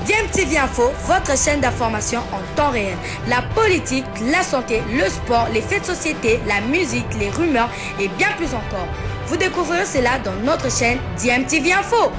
DMTV Info, votre chaîne d'information en temps réel. La politique, la santé, le sport, les faits de société, la musique, les rumeurs et bien plus encore. Vous découvrirez cela dans notre chaîne DMTV Info.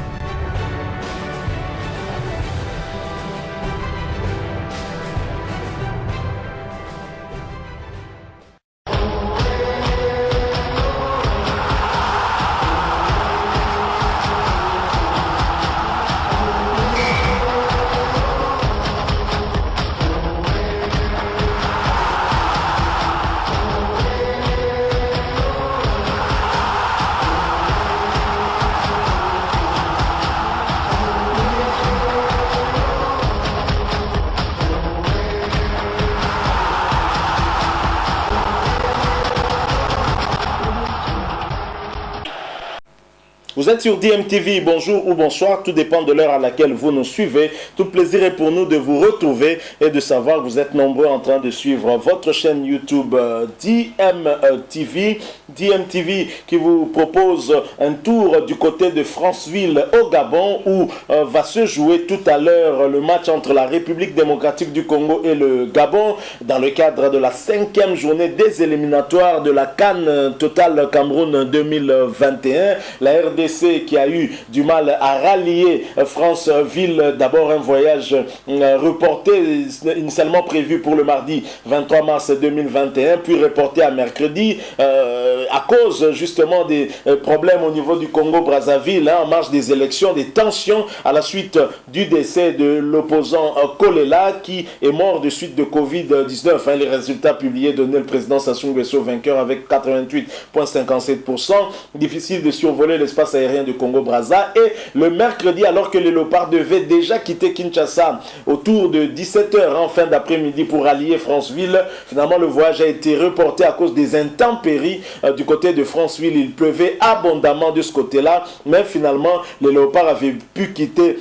Vous êtes sur DMTV, bonjour ou bonsoir, tout dépend de l'heure à laquelle vous nous suivez. Tout plaisir est pour nous de vous retrouver et de savoir que vous êtes nombreux en train de suivre votre chaîne YouTube DMTV. DMTV qui vous propose un tour du côté de Franceville au Gabon où va se jouer tout à l'heure le match entre la République démocratique du Congo et le Gabon dans le cadre de la 5e journée des éliminatoires de la CAN Total Cameroun 2021. La RDC qui a eu du mal à rallier Franceville, d'abord un voyage reporté initialement prévu pour le mardi 23 mars 2021 puis reporté à mercredi à cause justement des problèmes au niveau du Congo-Brazzaville en marge des élections, des tensions à la suite du décès de l'opposant Kolela qui est mort de suite de Covid-19. Les résultats publiés donnaient le président Sassou Nguesso vainqueur avec 88,57%. Difficile de survoler l'espace aérien de Congo-Brazza. Et le mercredi, alors que les Léopards devaient déjà quitter Kinshasa autour de 17h en fin d'après-midi pour allier Franceville, finalement le voyage a été reporté à cause des intempéries du côté de Franceville. Il pleuvait abondamment de ce côté-là, mais finalement les Léopards avaient pu quitter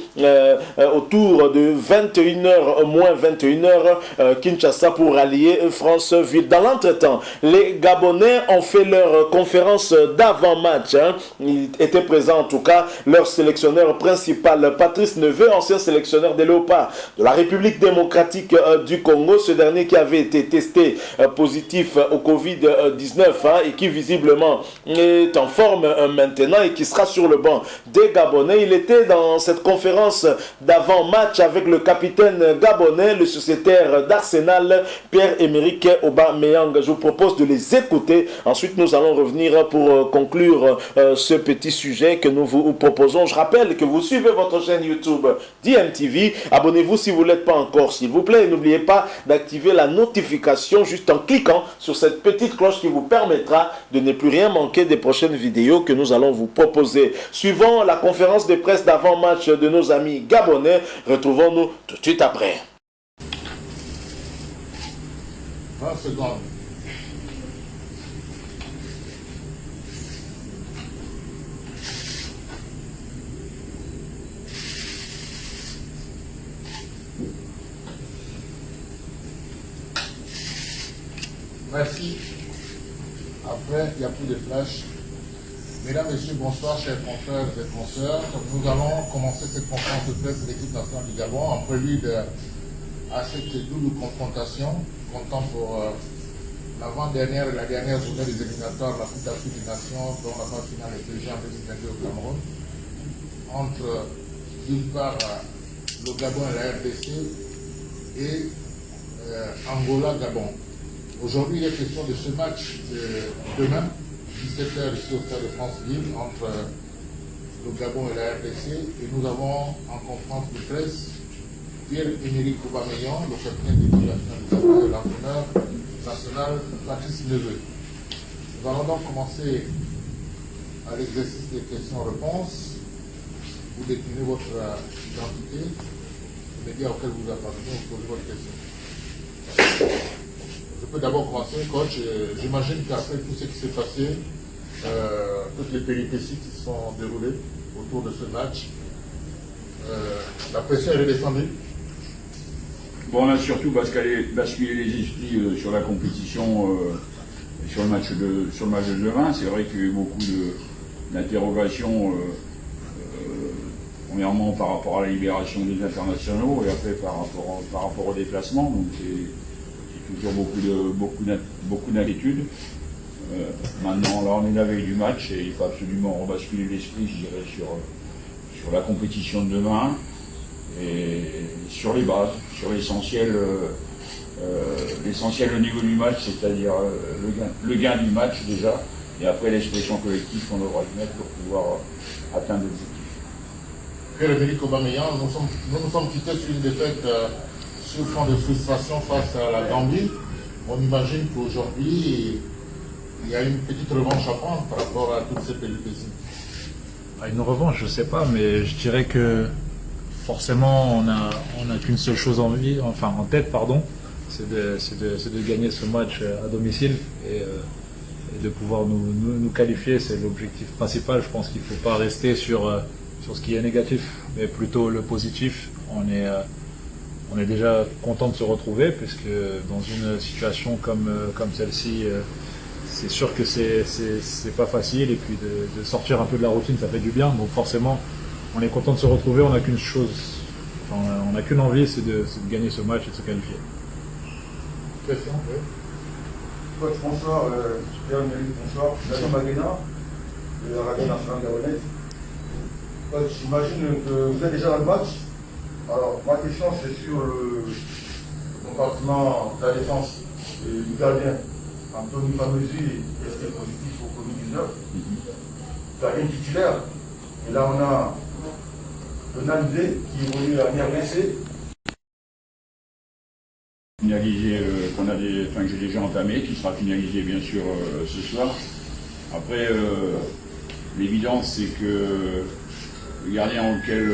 autour de 21h, moins 21h Kinshasa pour allier Franceville. Dans l'entretemps, les Gabonais ont fait leur conférence d'avant-match. Ils étaient présents en tout cas leur sélectionneur principal, Patrice Neveu, ancien sélectionneur des Léopards de la République démocratique du Congo. Ce dernier qui avait été testé positif au Covid-19 et qui visiblement est en forme maintenant et qui sera sur le banc des Gabonais. Il était dans cette conférence d'avant-match avec le capitaine gabonais, le sociétaire d'Arsenal, Pierre-Emerick Aubameyang. Je vous propose de les écouter. Ensuite, nous allons revenir pour conclure ce petit sujet que nous vous proposons. Je rappelle que vous suivez votre chaîne YouTube DMTV. Abonnez-vous si vous ne l'êtes pas encore, s'il vous plaît. Et n'oubliez pas d'activer la notification juste en cliquant sur cette petite cloche qui vous permettra de ne plus rien manquer des prochaines vidéos que nous allons vous proposer. Suivant la conférence de presse d'avant-match de nos amis gabonais, retrouvons-nous tout de suite après. 20 secondes. Merci. Après, il n'y a plus de flash. Mesdames, Messieurs, bonsoir, chers confrères et consoeurs. Nous allons commencer cette conférence de presse de l'équipe nationale du Gabon en prélude à cette double confrontation, comptant pour l'avant-dernière et la dernière journée des éliminatoires de la Coupe d'Afrique des Nations, dont la phase finale est prévue en 2022 au Cameroun, entre d'une part le Gabon et la RDC et Angola-Gabon. Aujourd'hui, il est question de ce match de demain, 17h ici au stade de Franceville, entre le Gabon et la RDC. Et nous avons en conférence de presse Pierre-Emerick Aubameyang, le capitaine de l'équipe nationale du Gabon, et l'entraîneur national Patrice Neveu. Nous allons donc commencer à l'exercice des questions-réponses. Vous déclinez votre identité, les médias auxquels vous appartenez, vous posez votre question. Je peux d'abord commencer, coach. J'imagine qu'après tout ce qui s'est passé, toutes les péripéties qui se sont déroulées autour de ce match, la pression est redescendue. Bon, on a surtout basculé les esprits sur la compétition, sur le match de demain. C'est vrai qu'il y a eu beaucoup d'interrogations premièrement par rapport à la libération des internationaux et après par rapport au déplacement. Donc c'est toujours beaucoup d'inquiétude. Maintenant, là, on est la veille du match et il faut absolument rebasculer l'esprit, je dirais, sur la compétition de demain et sur les bases, sur l'essentiel au niveau du match, c'est-à-dire le gain du match déjà, et après l'expression collective qu'on devra y mettre pour pouvoir atteindre l'objectif. Pierre-Emerick Aubameyang, nous nous sommes quittés sur une défaite sur fond de frustration face à la Gambie. On imagine qu'aujourd'hui, il y a une petite revanche à prendre par rapport à toutes ces péripéties. Une revanche, je ne sais pas, mais je dirais que forcément, on a qu'une seule chose en tête, c'est de gagner ce match à domicile et de pouvoir nous qualifier. C'est l'objectif principal. Je pense qu'il ne faut pas rester sur ce qui est négatif, mais plutôt le positif. On est déjà content de se retrouver, puisque dans une situation comme celle-ci, c'est sûr que c'est pas facile, et puis de sortir un peu de la routine, ça fait du bien. Donc forcément, on est content de se retrouver. On n'a qu'une chose, on n'a qu'une envie, c'est de gagner ce match et de se qualifier. Question, oui. Coach, bonsoir. Pierre-Emerick, bonsoir. Gaston Maguena, de la radio nationale gabonaise. Coach, j'imagine que vous êtes déjà dans le match. Alors, ma question, c'est sur le compartiment de la défense du gardien. Anthony Fameuse est resté positif au Covid-19. Gardien titulaire. Et là, on a le Nandé qui évolue à RDC. Finalisé, que j'ai déjà entamé, qui sera finalisé bien sûr ce soir. Après, l'évidence, c'est que le gardien auquel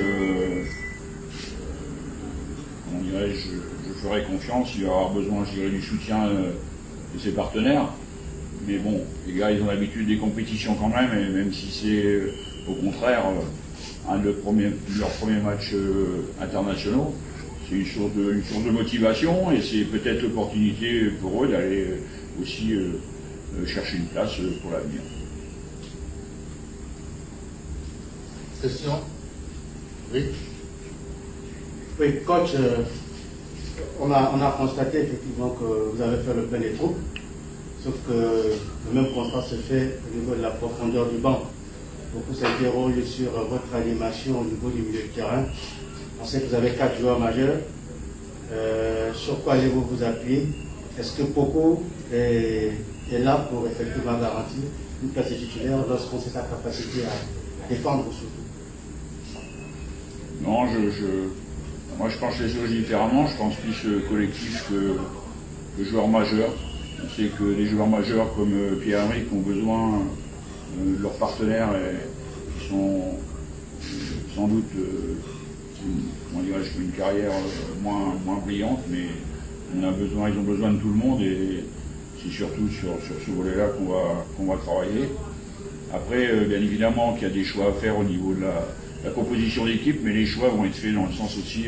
je ferai confiance, il va avoir besoin, je dirais, du soutien de ses partenaires. Mais bon, les gars, ils ont l'habitude des compétitions quand même, et même si c'est au contraire un de leurs premiers matchs internationaux, c'est une source de motivation, et c'est peut-être l'opportunité pour eux d'aller aussi chercher une place pour l'avenir. Question? Oui. Oui, coach, on a constaté effectivement que vous avez fait le plein des troupes, sauf que le même constat se fait au niveau de la profondeur du banc. Beaucoup s'interrogent sur votre animation au niveau du milieu de terrain. On sait que vous avez 4 joueurs majeurs. Sur quoi allez-vous vous appuyer? Est-ce que Poko est là pour effectivement garantir une place titulaire lorsqu'on sait sa capacité à défendre surtout? Non, moi je pense les choses différemment. Je pense plus collectif que joueurs majeurs. On sait que les joueurs majeurs comme Pierre-Emerick ont besoin de leurs partenaires qui sont sans doute une carrière moins brillante, mais ils ont besoin de tout le monde, et c'est surtout sur ce volet-là qu'on va travailler. Après, bien évidemment qu'il y a des choix à faire au niveau de la composition d'équipe, mais les choix vont être faits dans le sens aussi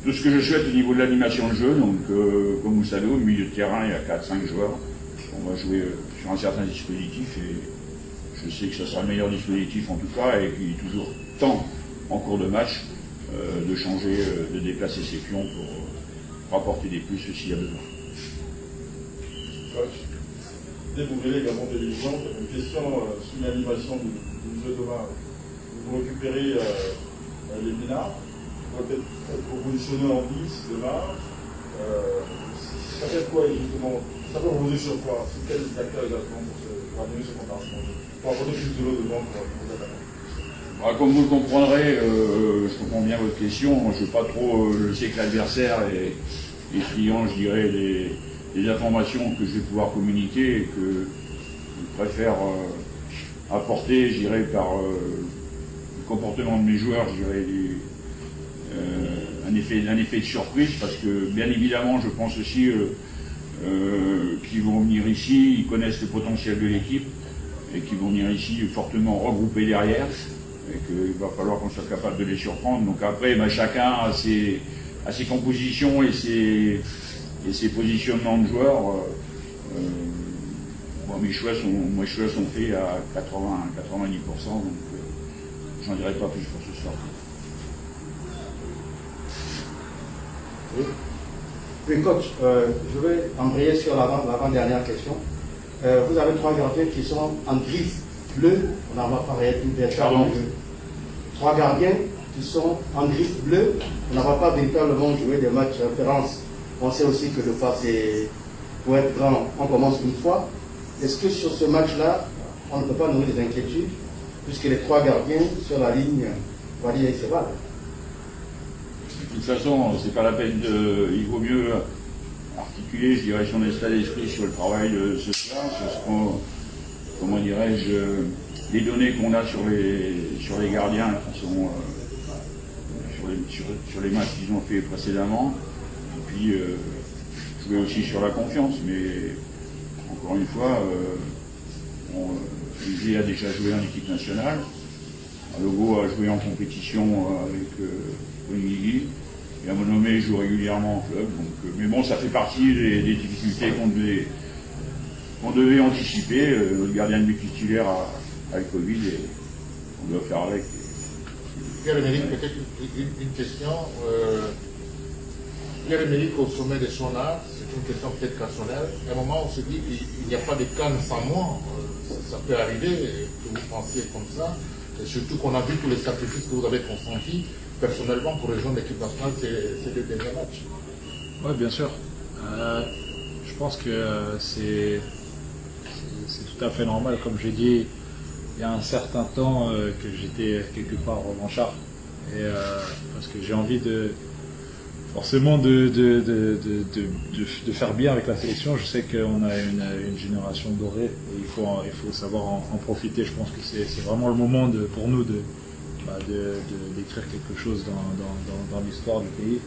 de ce que je souhaite au niveau de l'animation de jeu. Donc, comme vous le savez, au milieu de terrain, il y a 4-5 joueurs. On va jouer sur un certain dispositif, et je sais que ce sera le meilleur dispositif en tout cas, et qu'il est toujours temps en cours de match de changer, de déplacer ses pions pour apporter des plus s'il y a besoin. Dès que vous verrez également télévision, une question sur l'animation du jeu demain. Vous récupérez les minards, vous pouvez peut-être vous positionner en 10 demain. Ça fait quoi exactement? Ça peut reposer sur quoi? Sur quel acteur exactement pour animer ce compartiment? Pour apporter plus de l'eau devant pour vous attaquer. Comme vous le comprendrez, je comprends bien votre question. Je sais pas trop, je sais que l'adversaire est friand, je dirais, des informations que je vais pouvoir communiquer, et que je préfère apporter, je dirais, par le comportement de mes joueurs, je dirais, un effet de surprise, parce que bien évidemment, je pense aussi qu'ils vont venir ici, ils connaissent le potentiel de l'équipe, et qu'ils vont venir ici fortement regroupés derrière, et qu'il va falloir qu'on soit capable de les surprendre. Donc après, chacun a ses compositions et ses positionnements de joueurs. Mes choix sont faits à 90%, donc j'en dirai pas plus pour ce soir. sortir. Oui. Oui, coach, je vais embrayer sur l'avant-dernière question. Vous avez 3 gardiens qui sont en gris bleu, on n'en va pas véritablement jouer. 3 gardiens qui sont en gris bleu, on n'en va pas véritablement jouer des matchs références. On sait aussi que le pass est, pour être grand, on commence une fois. Est-ce que sur ce match-là, on ne peut pas nourrir des inquiétudes, puisque les 3 gardiens sur la ligne, on va dire, c'est valable. De toute façon, c'est pas la peine de. Il vaut mieux articuler, je dirais, son état d'esprit sur le travail de ce soir, sur ce qu'on, comment dirais-je, les données qu'on a sur les gardiens qui sont sur les matchs qu'ils ont fait précédemment, et puis jouer aussi sur la confiance. Mais encore une fois, Olivier a déjà joué en équipe nationale, Logo a joué en compétition avec Onigui. Et à mon nommé, joue régulièrement en club. Donc, mais bon, ça fait partie des difficultés qu'on devait anticiper. Notre gardien de but titulaire a le Covid et on doit faire avec. Pierre-Emerick, peut-être une question. Pierre-Emerick, au sommet de son art, c'est une question peut-être personnelle. À un moment, on se dit qu'il n'y a pas de canne sans moi. Ça peut arriver que vous pensiez comme ça. Et surtout qu'on a vu tous les sacrifices que vous avez consentis personnellement pour rejoindre l'équipe nationale ces 2 derniers matchs. Oui, bien sûr. Je pense que c'est tout à fait normal. Comme j'ai dit, il y a un certain temps que j'étais quelque part revanchard. Et, parce que j'ai envie forcément de faire bien avec la sélection. Je sais qu'on a une génération dorée et il faut savoir en profiter. Je pense que c'est vraiment le moment pour nous d'écrire quelque chose dans l'histoire du pays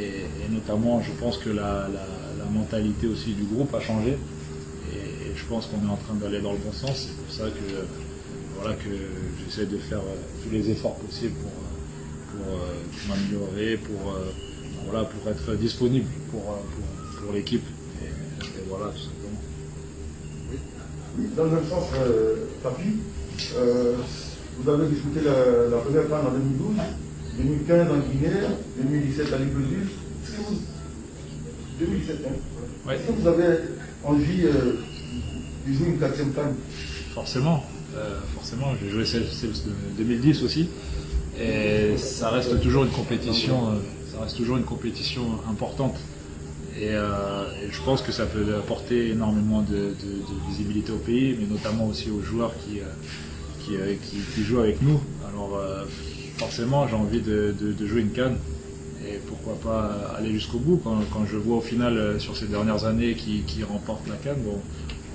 et notamment je pense que la mentalité aussi du groupe a changé et je pense qu'on est en train d'aller dans le bon sens. C'est pour ça que j'essaie de faire tous les efforts possibles pour m'améliorer, pour être disponible pour l'équipe et voilà tout simplement. Oui, dans le même sens, Papi, vous avez discuté la première CAN en 2012, 2015 en Guinée, 2017 à Libreville. 2017, hein. Ouais. Est-ce que vous avez envie de jouer une 4e CAN? Forcément, j'ai joué celle de 2010 aussi. Et ça reste toujours une compétition, importante. Et je pense que ça peut apporter énormément de visibilité au pays, mais notamment aussi aux joueurs qui jouent avec nous. Alors forcément, j'ai envie de jouer une CAN et pourquoi pas aller jusqu'au bout. Quand je vois au final sur ces dernières années qui remportent la CAN, bon,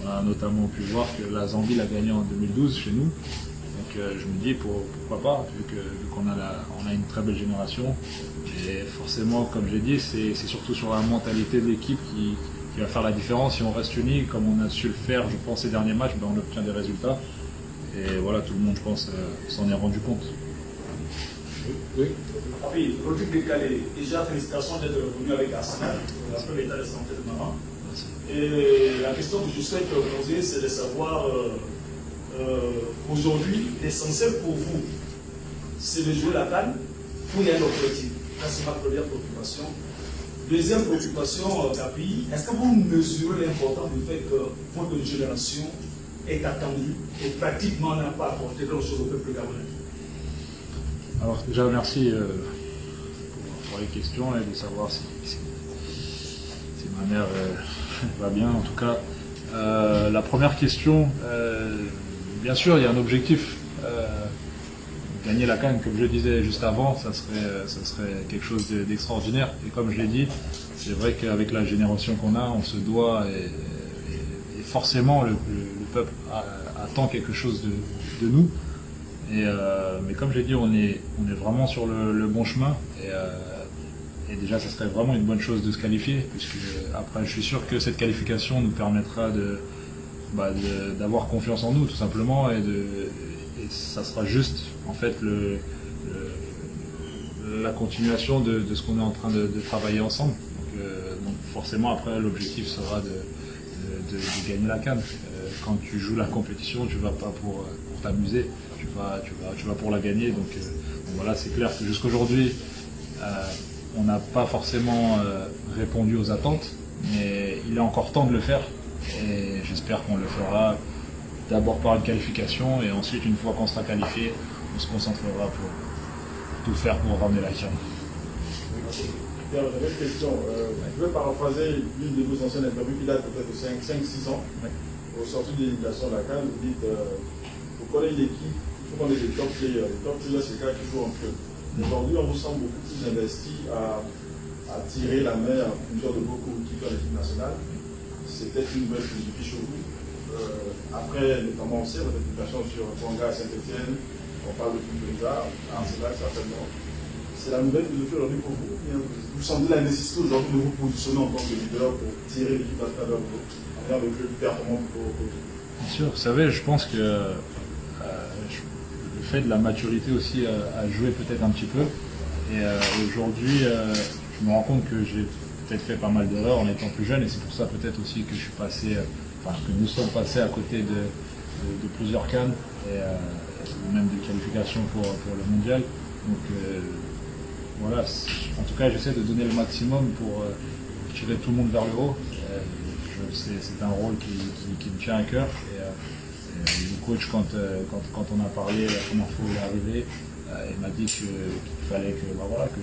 on a notamment pu voir que la Zambie l'a gagné en 2012 chez nous. Donc je me dis pourquoi pas, vu qu'on a une très belle génération. Et forcément, comme j'ai dit, c'est surtout sur la mentalité de l'équipe qui va faire la différence. Si on reste unis, comme on a su le faire, je pense, ces derniers matchs, ben, on obtient des résultats. Et voilà, tout le monde, je pense, s'en est rendu compte. Oui, Rodrigue Décalé, déjà félicitations d'être revenu avec Arsenal, après l'état de santé de maman. Et la question que je souhaite poser, c'est de savoir, aujourd'hui, l'essentiel pour vous, c'est de jouer la CAN ou il y a un objectif. Ça, c'est ma première préoccupation. Deuxième préoccupation, Gabi, est-ce que vous mesurez l'importance du fait que votre génération est attendue et pratiquement n'a pas apporté grand-chose au peuple gabonais? Alors déjà merci pour les questions et de savoir si ma mère va bien. En tout cas, la première question, bien sûr il y a un objectif. Gagner la CAN, comme je le disais juste avant, ça serait quelque chose d'extraordinaire. Et comme je l'ai dit, c'est vrai qu'avec la génération qu'on a, on se doit et forcément le peuple attend quelque chose de nous. Mais comme j'ai dit, on est vraiment sur le bon chemin et déjà ça serait vraiment une bonne chose de se qualifier, puisque après je suis sûr que cette qualification nous permettra d'avoir confiance en nous tout simplement et ça sera juste en fait la continuation de ce qu'on est en train de travailler ensemble. Donc forcément après l'objectif sera de gagner la CAN. Quand tu joues la compétition, tu vas pas pour t'amuser, tu tu vas pour la gagner. Donc voilà, c'est clair que jusqu'aujourd'hui, on n'a pas forcément répondu aux attentes, mais il est encore temps de le faire. Et j'espère qu'on le fera d'abord par une qualification et ensuite, une fois qu'on sera qualifié, on se concentrera pour tout faire pour ramener la Cannes. J'avais une question. Je vais paraphraser l'une de vos anciennes interviews qui date peut-être de 5-6 ans. Ouais. Au sortir de l'élimination de la CAN, vous dites pour connaître une équipe, il faut qu'on ait des top players. Les top players, c'est le gars qui joue en club. Aujourd'hui, on vous semble beaucoup plus investi à tirer la main à plusieurs de vos coéquipiers à l'équipe nationale. C'est peut-être une nouvelle philosophie chez vous. Après, notamment, on sait votre réputation sur Tonga à Saint-Etienne, on parle de Kupenza, Arsenal certainement. C'est la nouvelle philosophie aujourd'hui pour vous. Vous sentez la nécessité aujourd'hui de vous positionner en tant que leader pour tirer l'équipe nationale vers vous, en ayant le club performant pour vous. Bien sûr, vous savez, je pense que le fait de la maturité aussi a joué peut-être un petit peu. Et aujourd'hui, je me rends compte que j'ai peut-être fait pas mal d'erreurs en étant plus jeune, et c'est pour ça peut-être aussi que je suis passé, que nous sommes passés à côté de plusieurs cannes et même de qualifications pour le mondial. Donc voilà, en tout cas, j'essaie de donner le maximum pour tirer tout le monde vers le haut. C'est un rôle qui me tient à cœur. Et le coach, quand on a parlé la première fois où il est arrivé, il m'a dit qu'il fallait que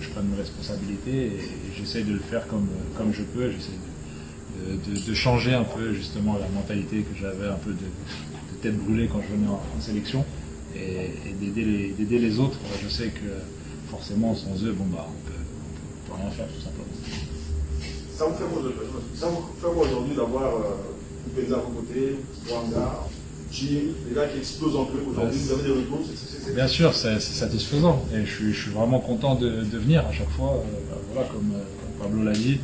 je prenne mes responsabilités, et j'essaie de le faire comme je peux. J'essaie de changer un peu justement la mentalité que j'avais un peu de tête brûlée quand je venais en sélection, et d'aider les autres. Je sais que forcément sans eux, on peut rien faire tout simplement. Ça vous fait quoi aujourd'hui d'avoir Kupenza à vos côtés, Wanga, Jim, les gars qui explosent en club aujourd'hui, vous avez des retours? Bien sûr, c'est satisfaisant, et je suis vraiment content de venir à chaque fois. Voilà, comme Pablo l'a dit,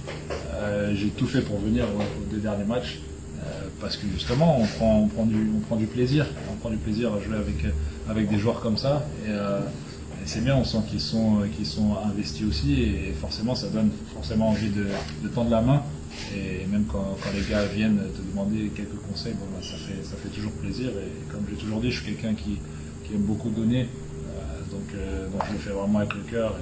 j'ai tout fait pour venir aux 2 derniers matchs, parce que justement on prend du plaisir. On prend du plaisir à jouer avec des joueurs comme ça, et c'est bien, on sent qu'ils sont investis aussi, et forcément ça donne forcément envie de tendre la main. Et même quand les gars viennent te demander quelques conseils, ça fait toujours plaisir. Et comme j'ai toujours dit, je suis quelqu'un qui aime beaucoup donner, donc je le fais vraiment avec le cœur.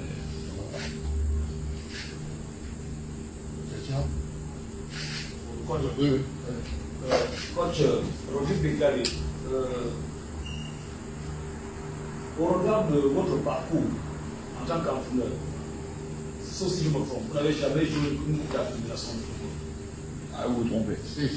Coach Roger Béclaré, au regard de votre parcours en tant qu'entraîneur, sauf si je me trompe, vous n'avez jamais joué une Coupe d'Afrique de Nation de football. Ah, vous vous trompez. Si.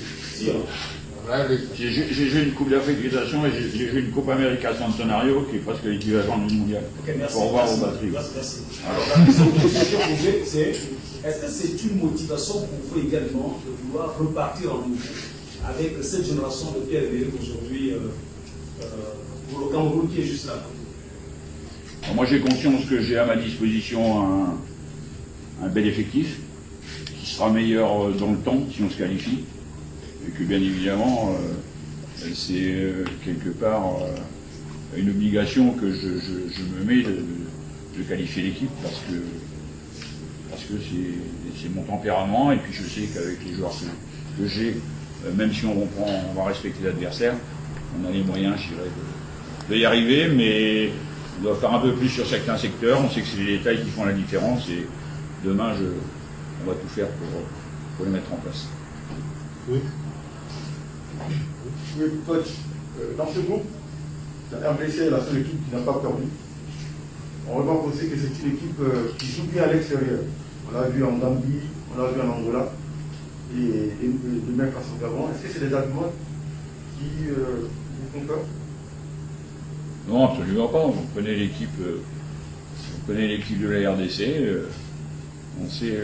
J'ai joué une Coupe d'Afrique des Nations et j'ai joué une Coupe América Centenario qui est presque l'équivalent du mondial. Ok, merci. Pour voir aux batteries. Merci. Alors, la question que je vais poser, c'est est-ce que c'est une motivation pour vous également de vouloir repartir en nouveau avec cette génération de Pierre-Emerick aujourd'hui pour le Cameroun qui est juste là? Alors moi j'ai conscience que j'ai à ma disposition un bel effectif qui sera meilleur dans le temps si on se qualifie, et que bien évidemment c'est quelque part une obligation que je me mets de qualifier l'équipe, parce que c'est mon tempérament, et puis je sais qu'avec les joueurs que j'ai, même si on va respecter l'adversaire, on a les moyens, je dirais, de y arriver, mais on doit faire un peu plus sur certains secteurs. On sait que c'est les détails qui font la différence, et demain, on va tout faire pour les mettre en place. Oui. Oui, coach, dans ce groupe, la RDC est la seule équipe qui n'a pas perdu. On remarque aussi que c'est une équipe qui joue bien à l'extérieur. On l'a vu en Gambie, on l'a vu en Angola, et même face au Gabon. Est-ce que c'est des arguments qui vous font peur? Non, absolument pas. On connaît l'équipe de la RDC. On sait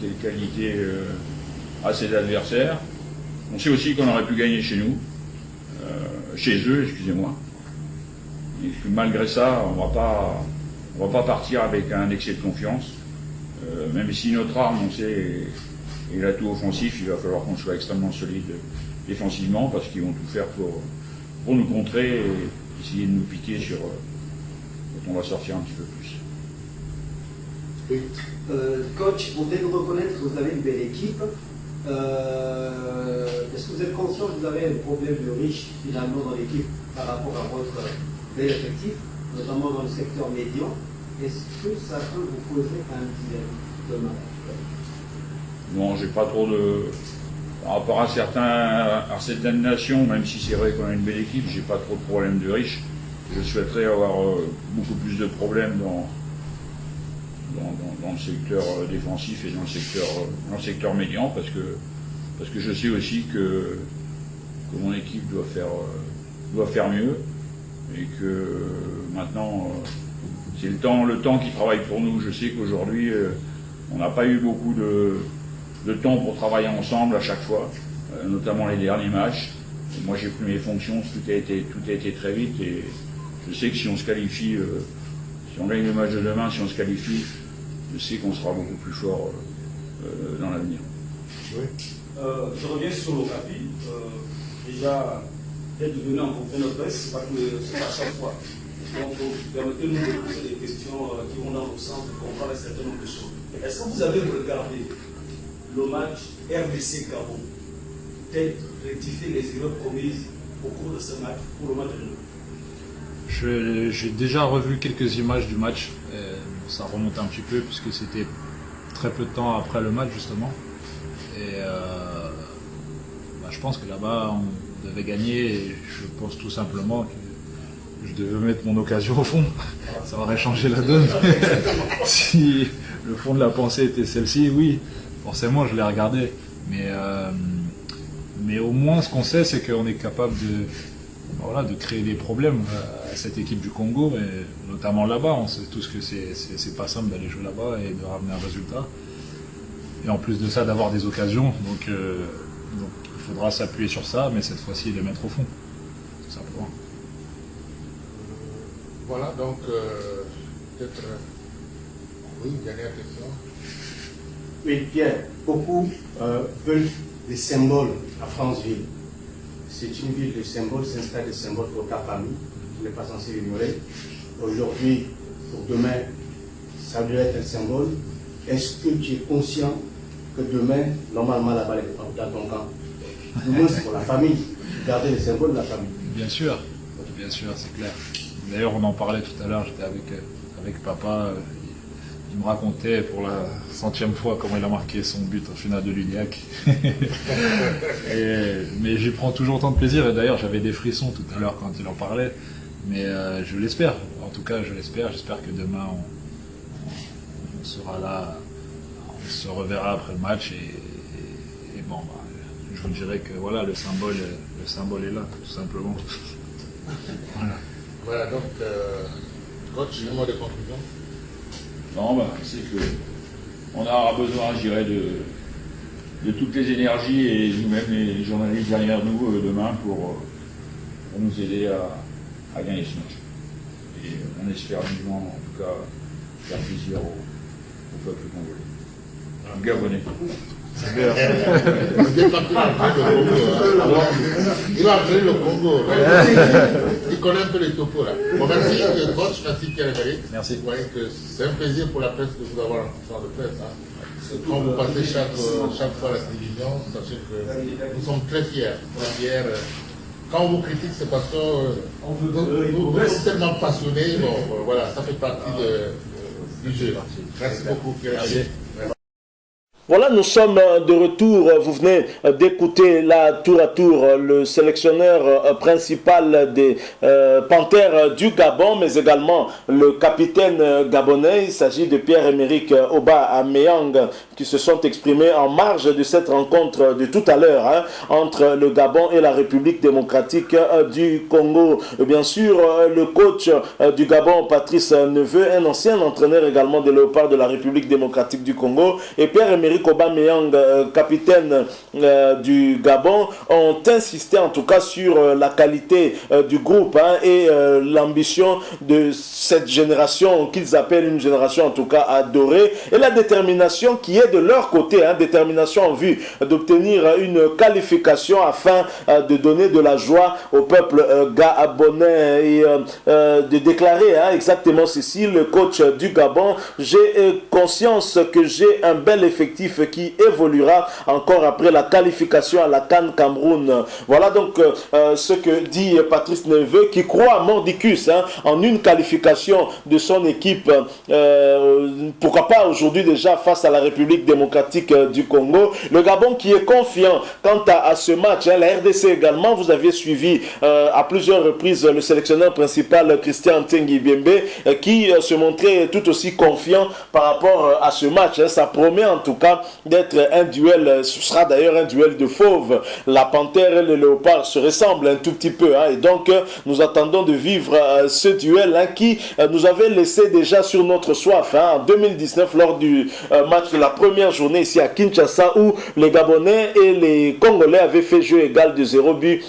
quelle qualité a ses adversaires. On sait aussi qu'on aurait pu gagner chez nous, chez eux, excusez-moi. Et que malgré ça, on va pas partir avec un excès de confiance. Même si notre arme, on sait, est l'atout offensif, il va falloir qu'on soit extrêmement solide défensivement, parce qu'ils vont tout faire pour nous contrer et essayer de nous piquer quand on va sortir un petit peu plus. Oui. Coach, vous devez reconnaître que vous avez une belle équipe. Est-ce que vous êtes conscient que vous avez un problème de riche finalement dans l'équipe? par rapport à votre bel effectif, notamment dans le secteur médian. Est-ce que ça peut vous poser un dilemme demain? Non, j'ai pas trop de... Par rapport à certaines nations, même si c'est vrai qu'on a une belle équipe, j'ai pas trop de problèmes de riches. Je souhaiterais avoir beaucoup plus de problèmes dans le secteur défensif et dans le secteur médian, parce que je sais aussi que mon équipe doit faire mieux, et que maintenant c'est le temps qui travaille pour nous. Je sais qu'aujourd'hui on n'a pas eu beaucoup de temps pour travailler ensemble à chaque fois, notamment les derniers matchs. Et moi j'ai pris mes fonctions, tout a été très vite, et je sais que si on se qualifie, si on gagne le match de demain, si on se qualifie, je sais qu'on sera beaucoup plus fort dans l'avenir. Oui. Je reviens sur l'Ocapi. Déjà, d'être venu en conférence de presse, c'est pas à chaque fois. Donc, permettez-nous de poser des questions qui vont dans le sens de comprendre un certain nombre de choses. Est-ce que vous avez regardé le match RDC-Gabon, peut-être rectifier les erreurs commises au cours de ce match pour le match de demain? J'ai déjà revu quelques images du match. Ça remonte un petit peu puisque c'était très peu de temps après le match justement. Et je pense que là-bas on devait gagner, et je pense tout simplement que je devais mettre mon occasion au fond. Ça aurait changé la donne. Si le fond de la pensée était celle-ci, oui, forcément je l'ai regardé. Mais au moins ce qu'on sait, c'est qu'on est capable de créer des problèmes à cette équipe du Congo, et notamment là-bas. On sait tous que c'est pas simple d'aller jouer là-bas et de ramener un résultat. Et en plus de ça, d'avoir des occasions. Donc il faudra s'appuyer sur ça, mais cette fois-ci les mettre au fond, tout simplement. Voilà, donc peut-être... Oui, dernière question. Oui, Pierre, beaucoup veulent des symboles à Franceville. C'est une ville de symboles, c'est un stade de symboles pour ta famille. Tu n'es pas censé l'ignorer. Aujourd'hui, pour demain, ça doit être un symbole. Est-ce que tu es conscient que demain, normalement, la balle est dans ton camp? Du moins, c'est pour la famille. Garder les symboles de la famille. Bien sûr, c'est clair. D'ailleurs, on en parlait tout à l'heure, j'étais avec papa. Il me racontait pour la 100e fois comment il a marqué son but en finale de l'UNIAC. Mais j'y prends toujours autant de plaisir, et d'ailleurs j'avais des frissons tout à l'heure quand il en parlait. Mais je l'espère, en tout cas je l'espère. J'espère que demain on sera là, on se reverra après le match, et bon, je vous dirais que voilà, le symbole est là, tout simplement. Voilà, donc, coach, un mot de conclusion. Non, c'est qu'on aura besoin, je dirais, de toutes les énergies, et nous-mêmes, les journalistes derrière nous, demain, pour nous aider à gagner ce match. Et on espère vivement, en tout cas, faire plaisir au peuple congolais. Gabonais. Il va appeler le Congo. Il connaît un peu les topos là. Bon, merci coach, merci Pierre-Emerick. Merci. Vous voyez que c'est un plaisir pour la presse de vous avoir en conférence de presse. Hein. Quand vous passez chaque fois à la télévision, sachez que nous sommes très fiers. Quand on vous critique, c'est parce que nous sommes tellement passionnés. Bon, voilà, ça fait partie du jeu. Merci beaucoup Pierre-Emerick. Voilà, nous sommes de retour. Vous venez d'écouter là, tour à tour, le sélectionneur principal des Panthères du Gabon, mais également le capitaine gabonais. Il s'agit de Pierre-Emerick Aubameyang, qui se sont exprimés en marge de cette rencontre de tout à l'heure entre le Gabon et la République démocratique du Congo. Et bien sûr, le coach du Gabon, Patrice Neveu, un ancien entraîneur également des Léopards de la République démocratique du Congo, et Pierre-Emerick Aubameyang, capitaine du Gabon, ont insisté en tout cas sur la qualité du groupe et l'ambition de cette génération qu'ils appellent une génération en tout cas adorée, et la détermination qui est de leur côté, détermination en vue d'obtenir une qualification afin de donner de la joie au peuple gabonais et de déclarer exactement ceci, le coach du Gabon: j'ai conscience que j'ai un bel effectif collectif qui évoluera encore après la qualification à la CAN Cameroun. Voilà donc ce que dit Patrice Neveu, qui croit à mordicus en une qualification de son équipe. Pourquoi pas aujourd'hui déjà face à la République démocratique du Congo. Le Gabon qui est confiant quant à ce match. La RDC également, vous aviez suivi à plusieurs reprises le sélectionneur principal Christian Ntsengi Biembe qui se montrait tout aussi confiant par rapport à ce match. Ça promet en tout cas d'être un duel, ce sera d'ailleurs un duel de fauves. La panthère et le léopard se ressemblent un tout petit peu. Et donc nous attendons de vivre ce duel qui nous avait laissé déjà sur notre soif en 2019 lors du match de la première journée ici à Kinshasa où les Gabonais et les Congolais avaient fait jeu égal de 0 but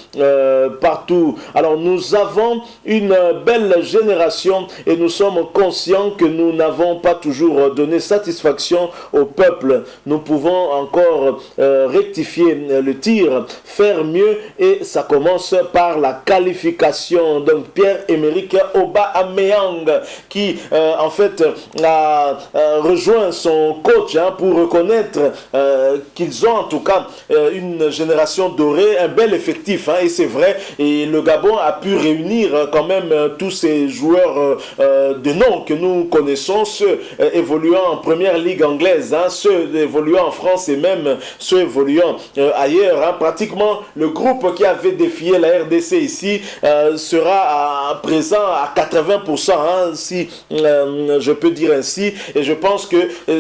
partout. Alors nous avons une belle génération et nous sommes conscients que nous n'avons pas toujours donné satisfaction au peuple. Nous pouvons encore rectifier le tir, faire mieux et ça commence par la qualification. Donc Pierre-Emerick Aubameyang qui en fait a rejoint son coach pour reconnaître qu'ils ont en tout cas une génération dorée, un bel effectif et c'est vrai, et le Gabon a pu réunir quand même tous ces joueurs de nom que nous connaissons, ceux évoluant en première ligue anglaise, ceux évoluant en France et même ceux évoluant ailleurs. Pratiquement le groupe qui avait défié la RDC ici sera présent à 80%, si je peux dire ainsi, et je pense que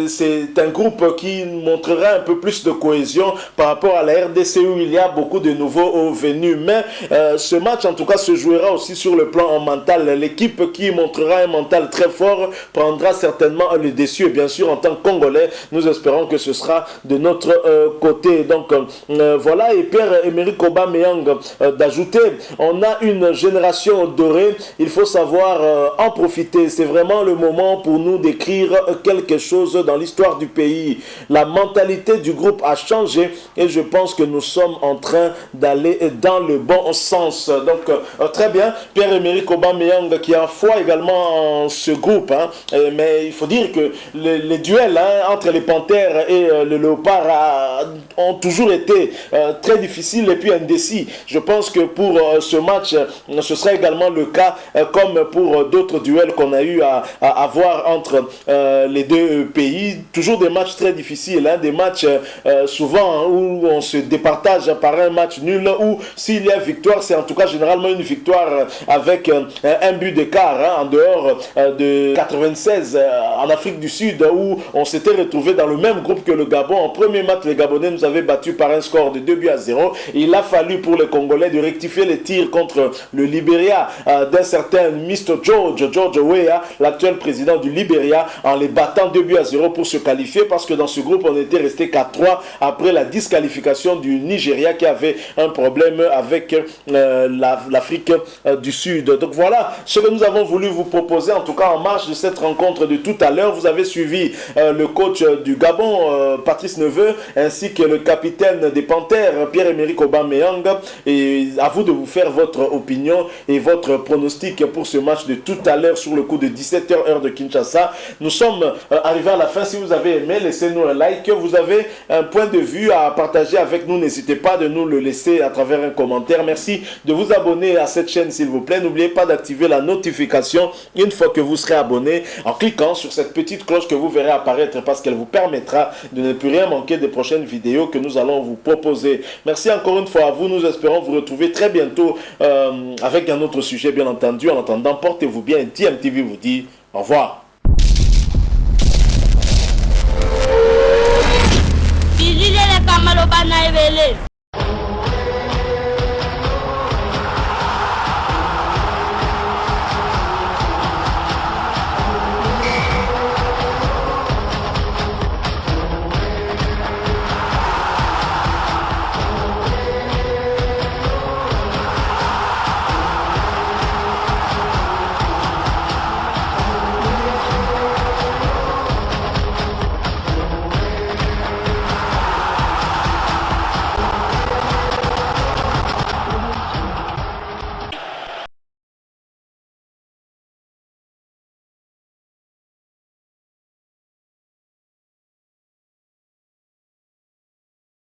c'est un groupe qui montrera un peu plus de cohésion par rapport à la RDC où il y a beaucoup de nouveaux venus. Mais ce match en tout cas se jouera aussi sur le plan mental. L'équipe qui montrera un mental très fort prendra certainement le dessus, et bien sûr en tant que Congolais nous espérons que ce sera de notre côté. Donc voilà, et Pierre-Emerick Aubameyang d'ajouter, on a une génération dorée, il faut savoir en profiter. C'est vraiment le moment pour nous d'écrire quelque chose dans l'histoire du pays. La mentalité du groupe a changé et je pense que nous sommes en train d'aller dans le bon sens. Donc très bien, Pierre-Emerick Aubameyang qui a foi également en ce groupe, mais il faut dire que les duels entre les panthères et le léopard ont toujours été très difficiles et puis indécis. Je pense que pour ce match ce sera également le cas comme pour d'autres duels qu'on a eu à avoir entre les deux pays. Toujours des matchs très difficiles, des matchs souvent où on se départage par un match nul, ou s'il y a victoire, c'est en tout cas généralement une victoire avec un but d'écart, en dehors de 96 en Afrique du Sud où on s'était retrouvé dans le même groupe que le Gabon. En premier match, les Gabonais nous avaient battus par un score de 2-0. Il a fallu pour les Congolais de rectifier les tirs contre le Libéria d'un certain Mr. George Weah, l'actuel président du Libéria, en les battant 2-0 pour se qualifier, parce que dans ce groupe on était resté 4-3 après la disqualification du Nigeria qui avait un problème avec l'Afrique du Sud. Donc voilà ce que nous avons voulu vous proposer, en tout cas en marge de cette rencontre de tout à l'heure. Vous avez suivi le coach du Gabon, Patrice Neveu, ainsi que le capitaine des Panthères, Pierre-Emerick Aubameyang, et à vous de vous faire votre opinion et votre pronostic pour ce match de tout à l'heure sur le coup de 17h heure de Kinshasa. Nous sommes arrivés à la fin. Si vous avez aimé, laissez-nous un like. Vous avez un point de vue à partager avec nous, n'hésitez pas de nous le laisser à travers un commentaire. Merci de vous abonner à cette chaîne s'il vous plaît. N'oubliez pas d'activer la notification une fois que vous serez abonné en cliquant sur cette petite cloche que vous verrez apparaître, parce qu'elle vous permettra de ne plus rien manquer des prochaines vidéos que nous allons vous proposer. Merci encore une fois à vous. Nous espérons vous retrouver très bientôt avec un autre sujet bien entendu. En attendant, portez-vous bien. DMTV vous dit au revoir. Bilile le kamalo bana ebele.